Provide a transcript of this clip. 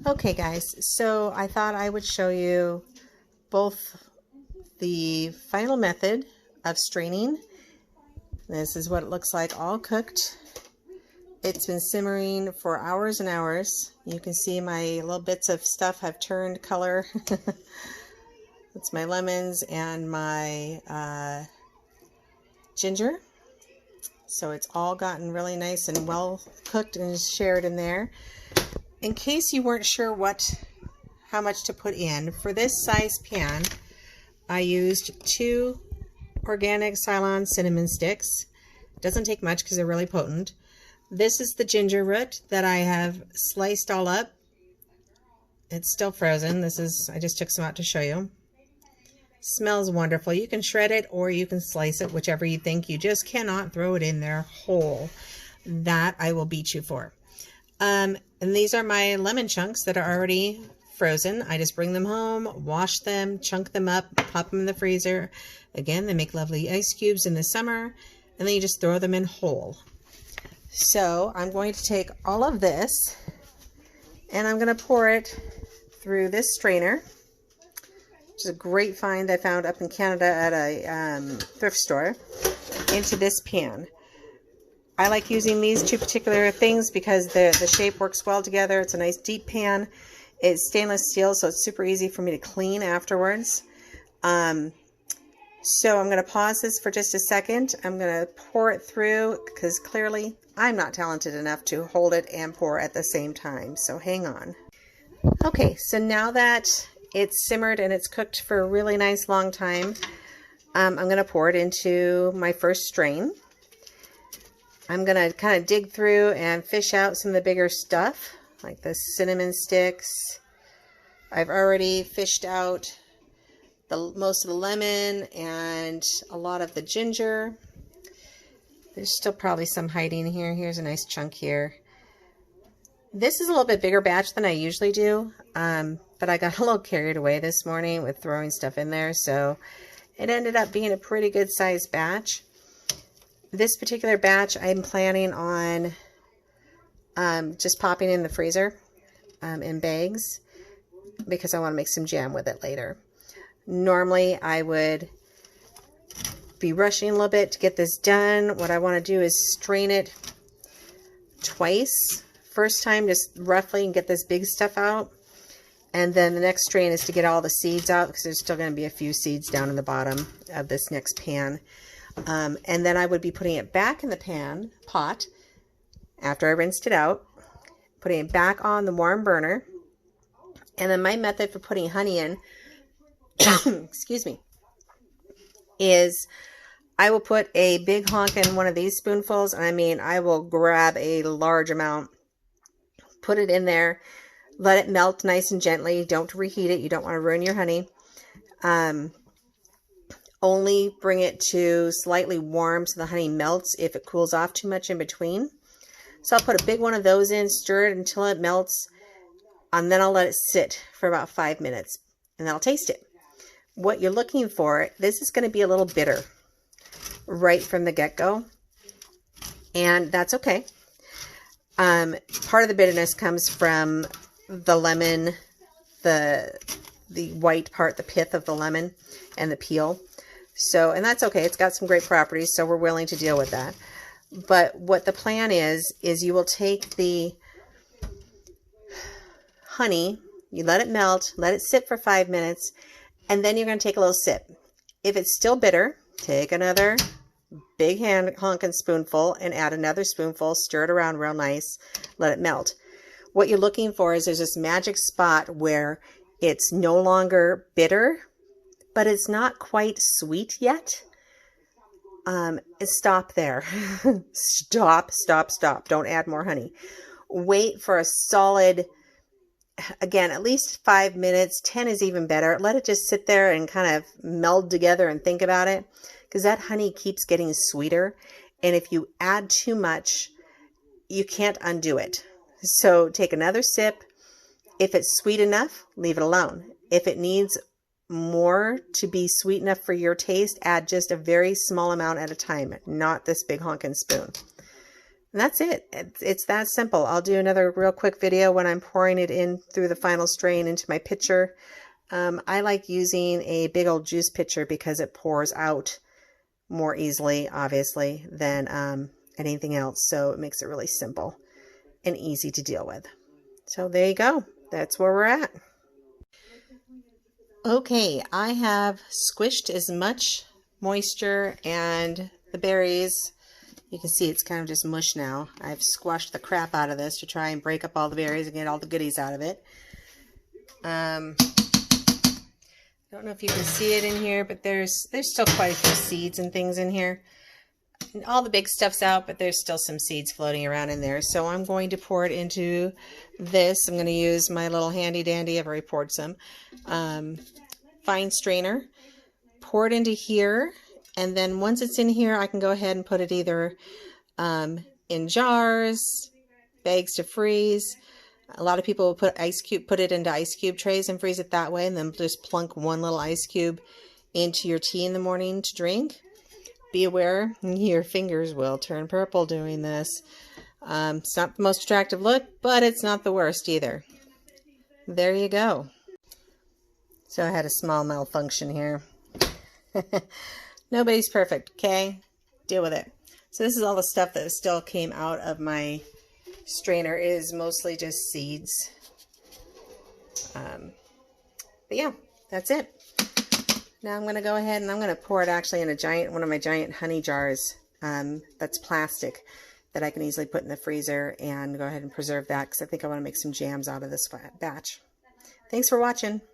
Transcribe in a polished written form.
Okay guys, so I thought I would show you both the final method of straining. This is what it looks like all cooked. It's been simmering for hours and hours. You can see my little bits of stuff have turned color. It's my lemons and my ginger. So it's all gotten really nice and well cooked and shared in there. In case you weren't sure how much to put in, for this size pan, I used 2 organic Ceylon cinnamon sticks. Doesn't take much because they're really potent. This is the ginger root that I have sliced all up. It's still frozen. I just took some out to show you. Smells wonderful. You can shred it or you can slice it, whichever you think. You just cannot throw it in there whole. That I will beat you for. And these are my lemon chunks that are already frozen. I just bring them home, wash them, chunk them up, pop them in the freezer. Again, they make lovely ice cubes in the summer, and then you just throw them in whole. So I'm going to take all of this and I'm going to pour it through this strainer, which is a great find I found up in Canada at a thrift store, into this pan. I like using these 2 particular things because the shape works well together. It's a nice deep pan. It's stainless steel, so it's super easy for me to clean afterwards. So I'm going to pause this for just a second. I'm going to pour it through because clearly I'm not talented enough to hold it and pour at the same time. So hang on. Okay, so now that it's simmered and it's cooked for a really nice long time, I'm going to pour it into my first strain. I'm going to kind of dig through and fish out some of the bigger stuff, like the cinnamon sticks. I've already fished out most of the lemon and a lot of the ginger. There's still probably some hiding here. Here's a nice chunk here. This is a little bit bigger batch than I usually do, but I got a little carried away this morning with throwing stuff in there, so it ended up being a pretty good sized batch. This particular batch I'm planning on just popping in the freezer in bags because I want to make some jam with it later. Normally I would be rushing a little bit to get this done. What I want to do is strain it twice. First time just roughly and get this big stuff out. And then the next strain is to get all the seeds out because there's still going to be a few seeds down in the bottom of this next pan. And then I would be putting it back in the pot, after I rinsed it out, putting it back on the warm burner. And then my method for putting honey in, excuse me, is I will put a big honk in one of these spoonfuls. And I mean, I will grab a large amount, put it in there, let it melt nice and gently. Don't reheat it. You don't want to ruin your honey. Only bring it to slightly warm so the honey melts if it cools off too much in between. So I'll put a big one of those in, stir it until it melts, and then I'll let it sit for about 5 minutes, and then I'll taste it. What you're looking for, this is going to be a little bitter right from the get-go, and that's okay. Part of the bitterness comes from the lemon, the white part, the pith of the lemon, and the peel. So, and that's okay. It's got some great properties, so we're willing to deal with that. But what the plan is you will take the honey, you let it melt, let it sit for 5 minutes, and then you're going to take a little sip. If it's still bitter, take another big honkin' spoonful and add another spoonful, stir it around real nice, let it melt. What you're looking for is there's this magic spot where it's no longer bitter, but it's not quite sweet yet. Stop there. Stop. Don't add more honey. Wait for a solid, again, at least 5 minutes. 10 is even better. Let it just sit there and kind of meld together and think about it, because that honey keeps getting sweeter. And if you add too much, you can't undo it. So take another sip. If it's sweet enough, leave it alone. If it needs more to be sweet enough for your taste, add just a very small amount at a time, not this big honkin' spoon. And that's it. It's that simple. I'll do another real quick video when I'm pouring it in through the final strain into my pitcher. I like using a big old juice pitcher because it pours out more easily, obviously, than anything else. So it makes it really simple and easy to deal with. So there you go. That's where we're at. Okay, I have squished as much moisture and the berries. You can see it's kind of just mush now. I've squashed the crap out of this to try and break up all the berries and get all the goodies out of it. I don't know if you can see it in here, but there's still quite a few seeds and things in here. And all the big stuff's out, but there's still some seeds floating around in there. So I'm going to pour it into this. I'm going to use my little handy dandy, I've already poured some, fine strainer. Pour it into here. And then once it's in here, I can go ahead and put it either in jars, bags to freeze. A lot of people will put it into ice cube trays and freeze it that way, and then just plunk one little ice cube into your tea in the morning to drink. Be aware, your fingers will turn purple doing this. It's not the most attractive look, but it's not the worst either. There you go. So I had a small malfunction here. Nobody's perfect, okay? Deal with it. So this is all the stuff that still came out of my strainer. It is mostly just seeds. But yeah, that's it. Now I'm going to go ahead and I'm going to pour it actually in one of my giant honey jars that's plastic that I can easily put in the freezer and go ahead and preserve that because I think I want to make some jams out of this batch. Thanks for watching.